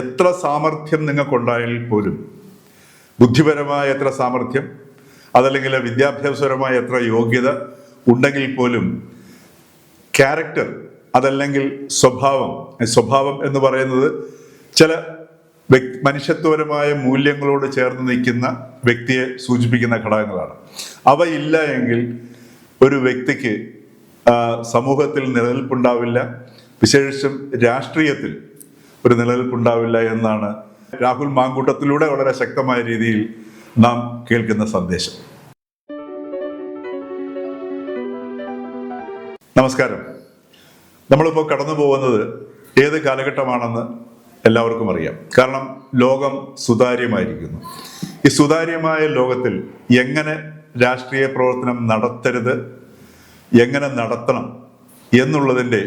എത്ര സാമർഥ്യം നിങ്ങൾക്കുണ്ടായാൽ പോലും, ബുദ്ധിപരമായ എത്ര സാമർഥ്യം, അതല്ലെങ്കിൽ വിദ്യാഭ്യാസപരമായ എത്ര യോഗ്യത ഉണ്ടെങ്കിൽ പോലും ക്യാരക്ടർ, അതല്ലെങ്കിൽ സ്വഭാവം എന്ന് പറയുന്നത് ചില മനുഷ്യത്വപരമായ മൂല്യങ്ങളോട് ചേർന്ന് നിൽക്കുന്ന വ്യക്തിയെ സൂചിപ്പിക്കുന്ന ഘടകങ്ങളാണ്. അവ ഇല്ല എങ്കിൽ ഒരു വ്യക്തിക്ക് സമൂഹത്തിൽ നിലനിൽപ്പുണ്ടാവില്ല, വിശേഷിച്ചും രാഷ്ട്രീയത്തിൽ ഒരു നിലനിൽപ്പുണ്ടാവില്ല എന്നാണ് രാഹുൽ മാങ്കൂട്ടത്തിലൂടെ വളരെ ശക്തമായ രീതിയിൽ നാം കേൾക്കുന്ന സന്ദേശം. നമസ്കാരം. നമ്മളിപ്പോൾ കടന്നു പോകുന്നത് ഏത് കാലഘട്ടമാണെന്ന് എല്ലാവർക്കും അറിയാം. കാരണം ലോകം സുതാര്യമായിരിക്കുന്നു. ഈ സുതാര്യമായ ലോകത്തിൽ എങ്ങനെ രാഷ്ട്രീയ പ്രവർത്തനം നടത്തരുത്, എങ്ങനെ നടത്തണം എന്നുള്ളതിൻ്റെ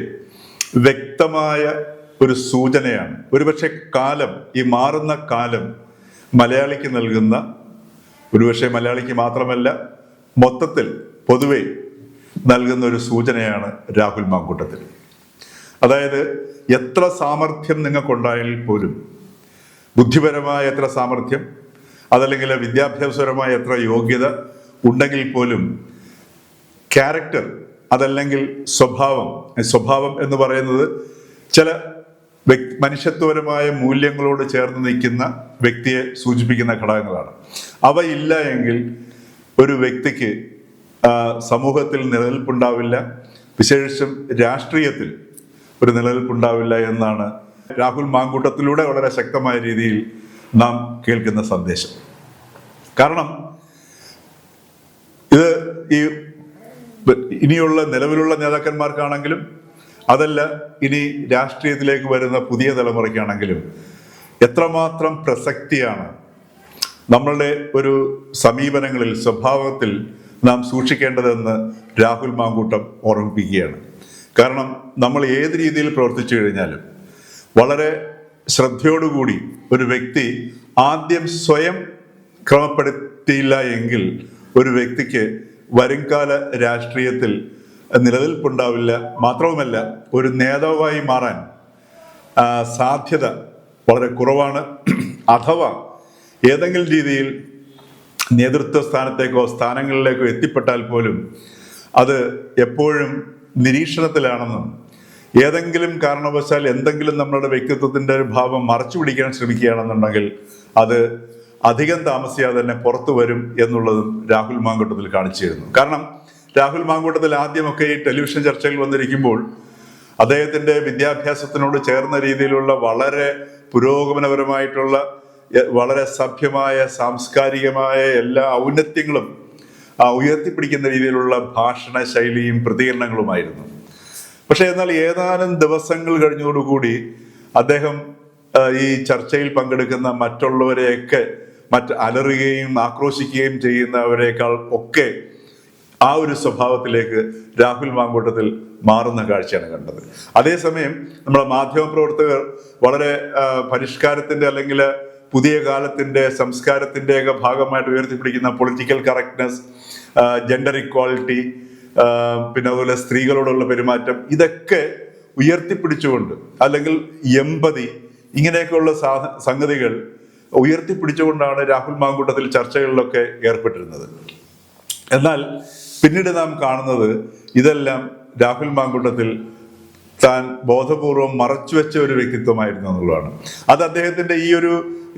വ്യക്തമായ ഒരു സൂചനയാണ് ഒരുപക്ഷെ കാലം, ഈ മാറുന്ന കാലം മലയാളിക്ക് നൽകുന്ന, ഒരുപക്ഷെ മലയാളിക്ക് മാത്രമല്ല മൊത്തത്തിൽ പൊതുവെ നൽകുന്ന ഒരു സൂചനയാണ് രാഹുൽ മാങ്കൂട്ടത്തിൽ. അതായത് എത്ര സാമർഥ്യം നിങ്ങൾക്കുണ്ടായാൽ പോലും, ബുദ്ധിപരമായ എത്ര സാമർഥ്യം, അതല്ലെങ്കിൽ വിദ്യാഭ്യാസപരമായ എത്ര യോഗ്യത ഉണ്ടെങ്കിൽ പോലും ക്യാരക്ടർ, അതല്ലെങ്കിൽ സ്വഭാവം എന്ന് പറയുന്നത് ചില മനുഷ്യത്വപരമായ മൂല്യങ്ങളോട് ചേർന്ന് നിൽക്കുന്ന വ്യക്തിയെ സൂചിപ്പിക്കുന്ന ഘടകങ്ങളാണ്. അവ ഇല്ല എങ്കിൽ ഒരു വ്യക്തിക്ക് സമൂഹത്തിൽ നിലനിൽപ്പുണ്ടാവില്ല, വിശേഷിച്ചും രാഷ്ട്രീയത്തിൽ ഒരു നിലനിൽപ്പുണ്ടാവില്ല എന്നാണ് രാഹുൽ മാങ്കൂട്ടത്തിലൂടെ വളരെ ശക്തമായ രീതിയിൽ നാം കേൾക്കുന്ന സന്ദേശം. കാരണം ഇത് ഇനിയുള്ള നിലവിലുള്ള നേതാക്കന്മാർക്കാണെങ്കിലും, അതല്ല ഇനി രാഷ്ട്രീയത്തിലേക്ക് വരുന്ന പുതിയ തലമുറയ്ക്കാണെങ്കിലും എത്രമാത്രം പ്രസക്തിയാണ് നമ്മളുടെ ഒരു സമീപനങ്ങളിൽ, സ്വഭാവത്തിൽ നാം സൂക്ഷിക്കേണ്ടതെന്ന് രാഹുൽ മാങ്കൂട്ടം ഓർമ്മിപ്പിക്കുകയാണ്. കാരണം നമ്മൾ ഏത് രീതിയിൽ പ്രവർത്തിച്ചു കഴിഞ്ഞാലും വളരെ ശ്രദ്ധയോടുകൂടി ഒരു വ്യക്തി ആദ്യം സ്വയം ക്രമപ്പെടുത്തിയില്ല എങ്കിൽ ഒരു വ്യക്തിക്ക് വരുംകാല രാഷ്ട്രീയത്തിൽ നിലനിൽപ്പുണ്ടാവില്ല. മാത്രവുമല്ല, ഒരു നേതാവായി മാറാൻ സാധ്യത വളരെ കുറവാണ്. അഥവാ ഏതെങ്കിലും രീതിയിൽ നേതൃത്വ സ്ഥാനങ്ങളിലേക്കോ എത്തിപ്പെട്ടാൽ പോലും അത് എപ്പോഴും നിരീക്ഷണത്തിലാണെന്നും ഏതെങ്കിലും കാരണവശാൽ എന്തെങ്കിലും നമ്മളുടെ വ്യക്തിത്വത്തിൻ്റെ ഒരു ഭാവം മറച്ചു പിടിക്കാൻ ശ്രമിക്കുകയാണെന്നുണ്ടെങ്കിൽ അത് അധികം താമസിയാതെ തന്നെ പുറത്തു വരും എന്നുള്ളതും രാഹുൽ മാങ്കൂട്ടത്തിൽ കാണിച്ചിരുന്നു. കാരണം രാഹുൽ മാങ്കൂട്ടത്തിൽ ആദ്യമൊക്കെ ഈ ടെലിവിഷൻ ചർച്ചയിൽ വന്നിരിക്കുമ്പോൾ അദ്ദേഹത്തിൻ്റെ വിദ്യാഭ്യാസത്തിനോട് ചേർന്ന രീതിയിലുള്ള വളരെ പുരോഗമനപരമായിട്ടുള്ള, വളരെ സഭ്യമായ, സാംസ്കാരികമായ എല്ലാ ഔന്നത്യങ്ങളും ഉയർത്തിപ്പിടിക്കുന്ന രീതിയിലുള്ള ഭാഷണ ശൈലിയും പ്രതികരണങ്ങളുമായിരുന്നു. പക്ഷെ എന്നാൽ ഏതാനും ദിവസങ്ങൾ കഴിഞ്ഞതോടുകൂടി അദ്ദേഹം ഈ ചർച്ചയിൽ പങ്കെടുക്കുന്ന മറ്റുള്ളവരെയൊക്കെ അലറുകയും ആക്രോശിക്കുകയും ചെയ്യുന്നവരെക്കാൾ ഒക്കെ ആ ഒരു സ്വഭാവത്തിലേക്ക് രാഹുൽ മാങ്കൂട്ടത്തിൽ മാറുന്ന കാഴ്ചയാണ് കണ്ടത്. അതേസമയം നമ്മുടെ മാധ്യമപ്രവർത്തകർ വളരെ പരിഷ്കാരത്തിന്റെ, അല്ലെങ്കിൽ പുതിയ കാലത്തിന്റെ, സംസ്കാരത്തിൻ്റെയൊക്കെ ഭാഗമായിട്ട് ഉയർത്തിപ്പിടിക്കുന്ന പൊളിറ്റിക്കൽ കറക്റ്റ്നെസ്, ജെൻഡർ ഇക്വാളിറ്റി, പിന്നെ അതുപോലെ സ്ത്രീകളോടുള്ള പെരുമാറ്റം, ഇതൊക്കെ ഉയർത്തിപ്പിടിച്ചുകൊണ്ട്, അല്ലെങ്കിൽ എമ്പതി, ഇങ്ങനെയൊക്കെയുള്ള സംഗതികൾ ഉയർത്തിപ്പിടിച്ചുകൊണ്ടാണ് രാഹുൽ മാങ്കൂട്ടത്തിൽ ചർച്ചകളിലൊക്കെ ഏർപ്പെട്ടിരുന്നത്. എന്നാൽ പിന്നീട് നാം കാണുന്നത് ഇതെല്ലാം രാഹുൽ മാങ്കൂട്ടത്തിൽ താൻ ബോധപൂർവം മറച്ചുവെച്ച ഒരു വ്യക്തിത്വമായിരുന്നു എന്നുള്ളതാണ്. അത് അദ്ദേഹത്തിന്റെ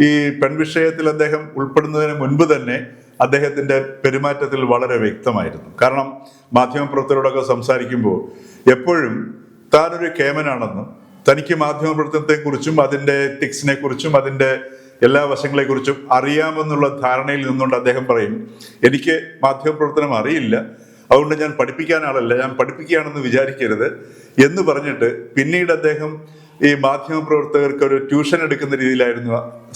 ഈ പെൺവിഷയത്തിൽ അദ്ദേഹം ഉൾപ്പെടുന്നതിന് മുൻപ് തന്നെ അദ്ദേഹത്തിന്റെ പെരുമാറ്റത്തിൽ വളരെ വ്യക്തമായിരുന്നു. കാരണം മാധ്യമപ്രവർത്തകരോടൊക്കെ സംസാരിക്കുമ്പോൾ എപ്പോഴും താനൊരു കേമനാണെന്നും തനിക്ക് മാധ്യമപ്രവർത്തനത്തെക്കുറിച്ചും അതിൻ്റെ എത്തിക്സിനെ കുറിച്ചും അതിൻ്റെ എല്ലാ വശങ്ങളെക്കുറിച്ചും അറിയാമെന്നുള്ള ധാരണയിൽ നിന്നുകൊണ്ട് അദ്ദേഹം പറയും, എനിക്ക് മാധ്യമപ്രവർത്തനം അറിയില്ല, അതുകൊണ്ട് ഞാൻ പഠിപ്പിക്കാൻ ആളല്ല, ഞാൻ പഠിപ്പിക്കുകയാണെന്ന് വിചാരിക്കരുത് എന്ന് പറഞ്ഞിട്ട് പിന്നീട് അദ്ദേഹം ഈ മാധ്യമപ്രവർത്തകർക്ക് ഒരു ട്യൂഷൻ എടുക്കുന്ന രീതിയിലായിരുന്നു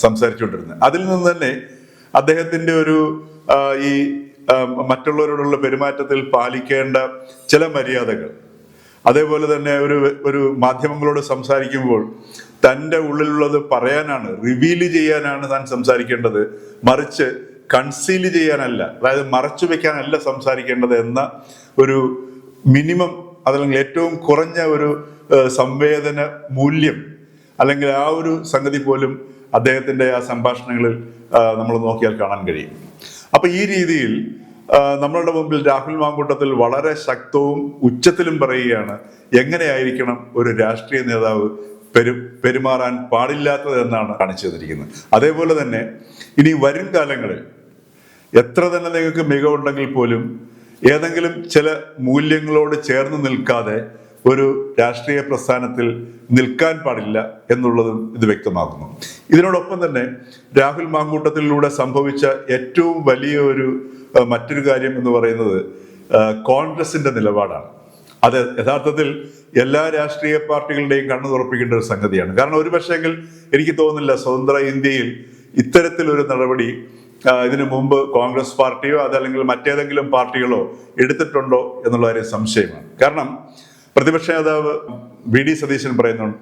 സംസാരിച്ചുകൊണ്ടിരുന്നത്. അതിൽ നിന്ന് തന്നെ അദ്ദേഹത്തിന്റെ ഈ മറ്റുള്ളവരോടുള്ള പെരുമാറ്റത്തിൽ പാലിക്കേണ്ട ചില മര്യാദകൾ, അതേപോലെ തന്നെ ഒരു മാധ്യമങ്ങളോട് സംസാരിക്കുമ്പോൾ തൻ്റെ ഉള്ളിലുള്ളത് പറയാനാണ്, റിവീൽ ചെയ്യാനാണ് താൻ സംസാരിക്കേണ്ടത്, മറിച്ച് കൺസീൽ ചെയ്യാനല്ല, അതായത് മറച്ചു വെക്കാനല്ല സംസാരിക്കേണ്ടത് എന്ന ഒരു മിനിമം, അതല്ലെങ്കിൽ ഏറ്റവും കുറഞ്ഞ ഒരു സംവേദന മൂല്യം അല്ലെങ്കിൽ ആ ഒരു സംഗതി പോലും അദ്ദേഹത്തിൻ്റെ ആ സംഭാഷണങ്ങളിൽ നമ്മൾ നോക്കിയാൽ കാണാൻ കഴിയും. അപ്പൊ ഈ രീതിയിൽ നമ്മളുടെ മുമ്പിൽ രാഹുൽ മാങ്കൂട്ടത്തിൽ വളരെ ശക്തവും ഉച്ചത്തിലും പറയുകയാണ് എങ്ങനെയായിരിക്കണം ഒരു രാഷ്ട്രീയ നേതാവ് പെരുമാറാൻ പാടില്ലാത്തത് എന്നാണ് കാണിച്ചു തന്നിരിക്കുന്നത്. അതേപോലെ തന്നെ ഇനി വരും കാലങ്ങളിൽ എത്ര തന്നെ നിങ്ങൾക്ക് മികവുണ്ടെങ്കിൽ പോലും ഏതെങ്കിലും ചില മൂല്യങ്ങളോട് ചേർന്ന് നിൽക്കാതെ ഒരു രാഷ്ട്രീയ പ്രസ്ഥാനത്തിൽ നിൽക്കാൻ പാടില്ല എന്നുള്ളതും ഇത് വ്യക്തമാക്കുന്നു. ഇതിനോടൊപ്പം തന്നെ രാഹുൽ മാങ്കൂട്ടത്തിലൂടെ സംഭവിച്ച ഏറ്റവും വലിയ മറ്റൊരു കാര്യം എന്ന് പറയുന്നത് കോൺഗ്രസിന്റെ നിലപാടാണ്. അത് യഥാർത്ഥത്തിൽ എല്ലാ രാഷ്ട്രീയ പാർട്ടികളുടെയും കണ്ണു തുറപ്പിക്കേണ്ട ഒരു സംഗതിയാണ്. കാരണം ഒരു പക്ഷേങ്കിൽ എനിക്ക് തോന്നുന്നില്ല സ്വതന്ത്ര ഇന്ത്യയിൽ ഇത്തരത്തിലൊരു നടപടി ഇതിനു മുമ്പ് കോൺഗ്രസ് പാർട്ടിയോ അതല്ലെങ്കിൽ മറ്റേതെങ്കിലും പാർട്ടികളോ എടുത്തിട്ടുണ്ടോ എന്നുള്ള കാര്യം സംശയമാണ്. കാരണം പ്രതിപക്ഷ നേതാവ് വി.ഡി. സതീശൻ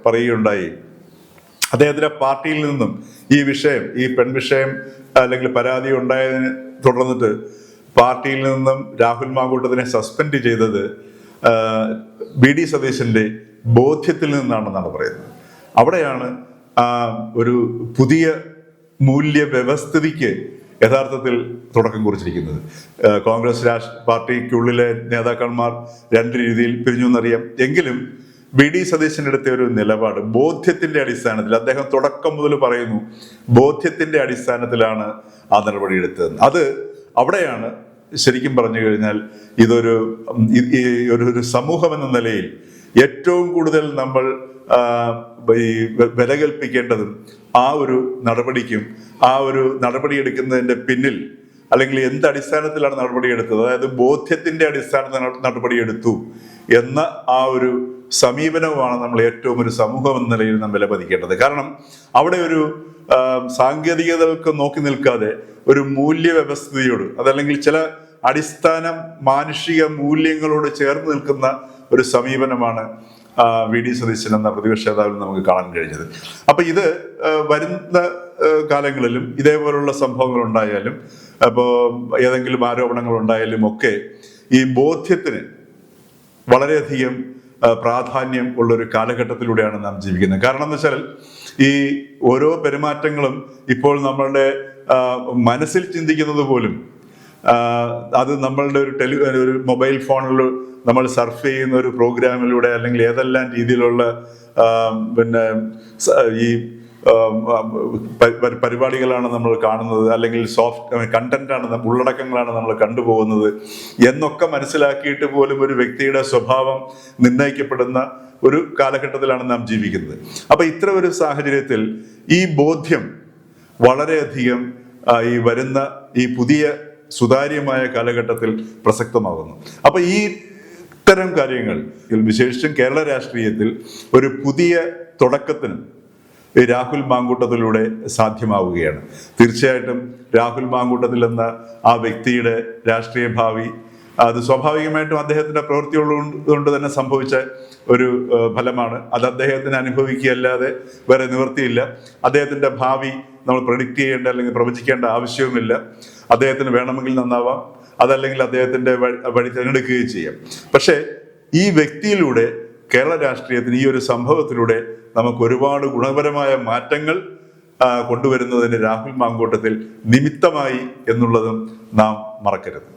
പറയുകയുണ്ടായി അദ്ദേഹത്തിന്റെ പാർട്ടിയിൽ നിന്നും ഈ പെൺവിഷയം അല്ലെങ്കിൽ പരാതി ഉണ്ടായതിന് തുടർന്നിട്ട് പാർട്ടിയിൽ നിന്നും രാഹുൽ മാങ്കൂട്ടത്തിനെ സസ്പെൻഡ് ചെയ്തത് വി.ഡി. സതീശന്റെ ബോധ്യത്തിൽ നിന്നാണെന്നാണ് പറയുന്നത്. അവിടെയാണ് ഒരു പുതിയ മൂല്യ വ്യവസ്ഥിതിക്ക് യഥാർത്ഥത്തിൽ തുടക്കം കുറിച്ചിരിക്കുന്നത്. കോൺഗ്രസ് പാർട്ടിക്കുള്ളിലെ നേതാക്കന്മാർ രണ്ട് രീതിയിൽ പിരിഞ്ഞു എന്നറിയാം. എങ്കിലും വി.ഡി. സതീശന്റെ അടുത്ത ഒരു നിലപാട് ബോധ്യത്തിന്റെ അടിസ്ഥാനത്തിൽ, അദ്ദേഹം തുടക്കം മുതൽ പറയുന്നു ബോധ്യത്തിന്റെ അടിസ്ഥാനത്തിലാണ് ആ നടപടി എടുത്തത്. അത് അവിടെയാണ് ശരിക്കും പറഞ്ഞു കഴിഞ്ഞാൽ ഒരു സമൂഹം എന്ന നിലയിൽ ഏറ്റവും കൂടുതൽ നമ്മൾ വില കൽപ്പിക്കേണ്ടതും ആ ഒരു നടപടിക്കും ആ ഒരു നടപടി എടുക്കുന്നതിന്റെ പിന്നിൽ അല്ലെങ്കിൽ എന്ത് അടിസ്ഥാനത്തിലാണ് നടപടിയെടുത്തത്, അതായത് ബോധ്യത്തിന്റെ അടിസ്ഥാനത്തിൽ നടപടിയെടുത്തു എന്ന ആ ഒരു സമീപനവുമാണ് നമ്മൾ ഏറ്റവും ഒരു സമൂഹം എന്ന നിലയിൽ നാം വിലമതിക്കേണ്ടത്. കാരണം അവിടെ ഒരു സാങ്കേതികതകൾക്ക് നോക്കി നിൽക്കാതെ ഒരു മൂല്യ വ്യവസ്ഥയോട് അതല്ലെങ്കിൽ ചില അടിസ്ഥാന മാനുഷിക മൂല്യങ്ങളോട് ചേർന്ന് നിൽക്കുന്ന ഒരു സമീപനമാണ് വി.ഡി. സതീശൻ എന്ന പ്രതിപക്ഷ നേതാവിൽ നമുക്ക് കാണാൻ കഴിഞ്ഞത്. അപ്പൊ ഇത് വരുന്ന കാലങ്ങളിലും ഇതേപോലുള്ള സംഭവങ്ങൾ ഉണ്ടായാലും ഏതെങ്കിലും ആരോപണങ്ങൾ ഉണ്ടായാലും ഒക്കെ ഈ ബോധ്യത്തിന് വളരെയധികം പ്രാധാന്യം ഉള്ളൊരു കാലഘട്ടത്തിലൂടെയാണ് നാം ജീവിക്കുന്നത്. കാരണം എന്ന് വെച്ചാൽ ഈ ഓരോ പെരുമാറ്റങ്ങളും ഇപ്പോൾ നമ്മളുടെ മനസ്സിൽ ചിന്തിക്കുന്നത് പോലും അത് നമ്മളുടെ ഒരു മൊബൈൽ ഫോണിൽ നമ്മൾ സർഫ് ചെയ്യുന്ന ഒരു പ്രോഗ്രാമിലൂടെ അല്ലെങ്കിൽ ഏതെല്ലാം രീതിയിലുള്ള ഈ പരിപാടികളാണ് നമ്മൾ കാണുന്നത് അല്ലെങ്കിൽ സോഫ്റ്റ് കണ്ടന്റാണ് ഉള്ളടക്കങ്ങളാണ് നമ്മൾ കണ്ടുപോകുന്നത് എന്നൊക്കെ മനസ്സിലാക്കിയിട്ട് പോലും ഒരു വ്യക്തിയുടെ സ്വഭാവം നിർണ്ണയിക്കപ്പെടുന്ന ഒരു കാലഘട്ടത്തിലാണ് നാം ജീവിക്കുന്നത്. അപ്പൊ ഇത്ര ഒരു സാഹചര്യത്തിൽ ഈ ബോധ്യം വളരെയധികം ഈ വരുന്ന ഈ പുതിയ സുതാര്യമായ കാലഘട്ടത്തിൽ പ്രസക്തമാകുന്നു. അപ്പൊ ഈ ഇത്തരം കാര്യങ്ങൾ വിശേഷിച്ചും കേരള രാഷ്ട്രീയത്തിൽ ഒരു പുതിയ തുടക്കത്തിന് രാഹുൽ മാങ്കൂട്ടത്തിലൂടെ സാധ്യമാവുകയാണ്. തീർച്ചയായിട്ടും രാഹുൽ മാങ്കൂട്ടത്തിൽ എന്ന ആ വ്യക്തിയുടെ രാഷ്ട്രീയ ഭാവി അത് സ്വാഭാവികമായിട്ടും അദ്ദേഹത്തിന്റെ പ്രവൃത്തിയുള്ളതുകൊണ്ട് തന്നെ സംഭവിച്ച ഒരു ഫലമാണ്. അത് അദ്ദേഹത്തിന് അനുഭവിക്കുകയല്ലാതെ വേറെ നിവൃത്തിയില്ല. അദ്ദേഹത്തിന്റെ ഭാവി നമ്മൾ പ്രെഡിക്റ്റ് ചെയ്യേണ്ട അല്ലെങ്കിൽ പ്രവചിക്കേണ്ട ആവശ്യവുമില്ല. അദ്ദേഹത്തിന് വേണമെങ്കിൽ നന്നാവാം, അതല്ലെങ്കിൽ അദ്ദേഹത്തിന്റെ വഴി തിരഞ്ഞെടുക്കുകയും ചെയ്യാം. പക്ഷേ ഈ വ്യക്തിയിലൂടെ കേരള രാഷ്ട്രീയത്തിന് ഈ ഒരു സംഭവത്തിലൂടെ നമുക്ക് ഒരുപാട് ഗുണപരമായ മാറ്റങ്ങൾ കൊണ്ടുവരുന്നതിന് രാഹുൽ മാങ്കൂട്ടത്തിൽ നിമിത്തമായി എന്നുള്ളതും നാം മറക്കരുത്.